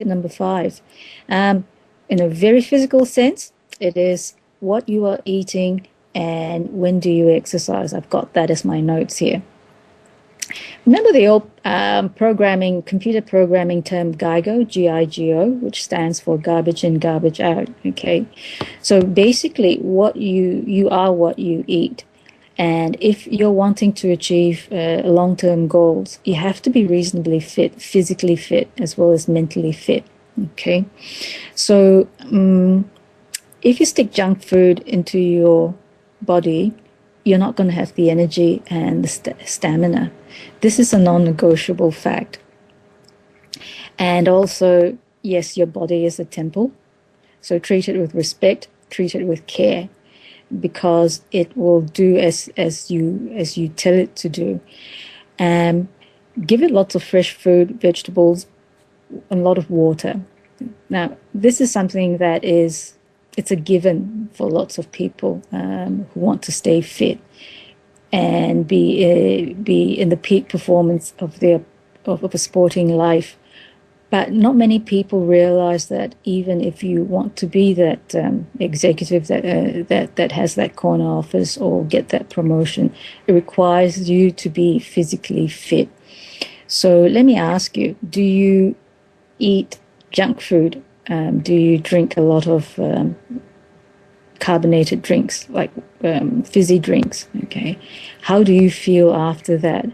number 5. In a very physical sense, it is what you are eating and when do you exercise. I've got that as my notes here. Remember the old computer programming term GIGO, G-I-G-O, which stands for garbage in, garbage out, okay? So basically, you are what you eat. And if you're wanting to achieve long-term goals, you have to be reasonably fit, physically fit, as well as mentally fit, okay? So if you stick junk food into your body, you're not going to have the energy and the stamina. This is a non-negotiable fact. And also, yes, your body is a temple. So treat it with respect, treat it with care, because it will do as you tell it to do. Give it lots of fresh food, vegetables, a lot of water. Now, this is something that it's a given for lots of people who want to stay fit and be in the peak performance of a sporting life. But not many people realize that even if you want to be that executive that has that corner office or get that promotion, it requires you to be physically fit. So let me ask you, do you eat junk food? Do you drink a lot of carbonated drinks, like fizzy drinks? Okay, how do you feel after that?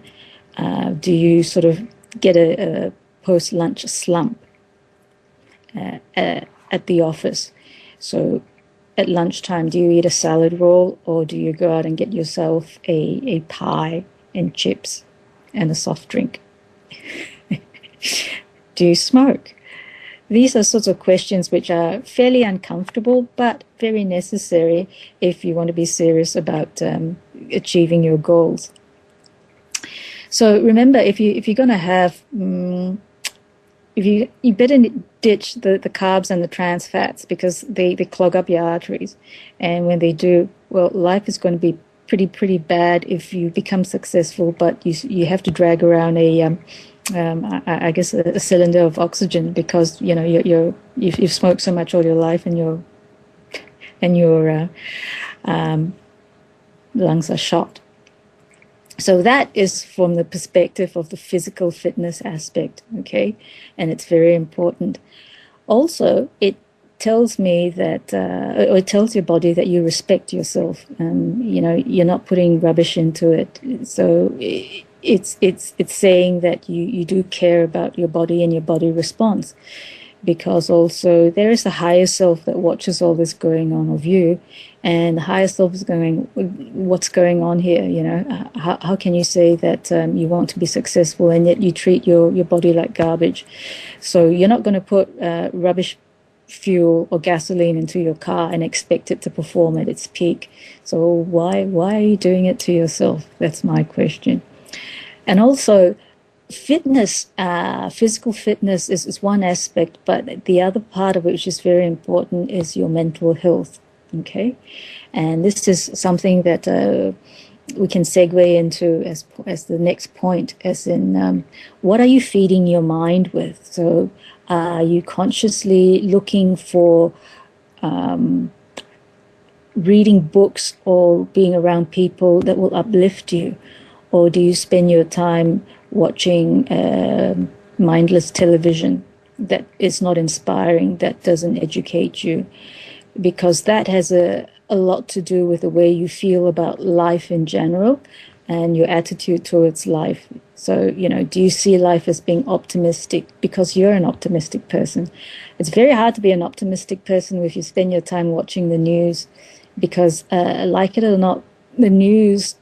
Do you sort of get a post-lunch slump at the office? So at lunchtime, do you eat a salad roll, or do you go out and get yourself a pie and chips and a soft drink? Do you smoke? These are sorts of questions which are fairly uncomfortable, but very necessary if you want to be serious about achieving your goals. So remember, if you're going to have, you better ditch the carbs and the trans fats, because they clog up your arteries. And when they do, well, life is going to be pretty bad if you become successful, but you have to drag around I guess a cylinder of oxygen, because you've smoked so much all your life, and your lungs are shot. So that is from the perspective of the physical fitness aspect, okay? And it's very important. Also, it tells me that, or it tells your body that you respect yourself. You're not putting rubbish into it. So it's saying that you do care about your body and your body response, because also there is a higher self that watches all this going on of you, and the higher self is going, what's going on here? How can you say that you want to be successful and yet you treat your body like garbage? So you're not going to put rubbish fuel or gasoline into your car and expect it to perform at its peak. So why are you doing it to yourself? That's my question. And also, fitness, physical fitness is one aspect, but the other part of it, which is very important, is your mental health, okay? And this is something that we can segue into as the next point, as in what are you feeding your mind with? So are you consciously looking for reading books or being around people that will uplift you? Or do you spend your time watching mindless television that is not inspiring, that doesn't educate you? Because that has a lot to do with the way you feel about life in general and your attitude towards life. So, do you see life as being optimistic because you're an optimistic person? It's very hard to be an optimistic person if you spend your time watching the news, because like it or not, the news,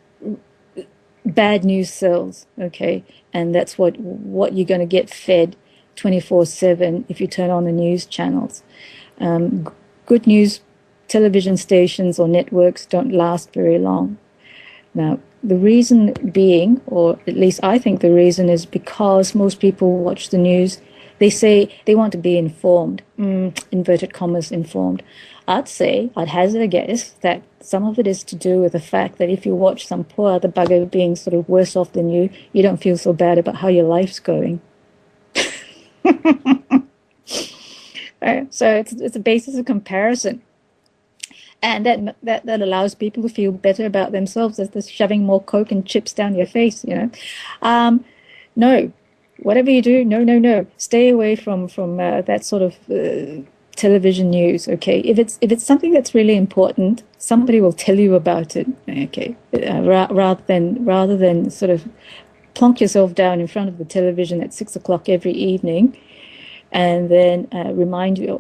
bad news sells, okay? And that's what you're going to get fed 24/7 if you turn on the news channels. Good news television stations or networks don't last very long. Now, the reason being, or at least I think the reason, is because most people watch the news. They say they want to be informed, inverted commas, informed. I'd hazard a guess that some of it is to do with the fact that if you watch some poor other bugger being sort of worse off than you don't feel so bad about how your life's going. So it's a basis of comparison, and that allows people to feel better about themselves as they're shoving more Coke and chips down your face, you know. No, whatever you do, no, no, no. Stay away from that sort of television news. Okay, if it's something that's really important, somebody will tell you about it. Okay, rather than sort of plonk yourself down in front of the television at 6 o'clock every evening and then remind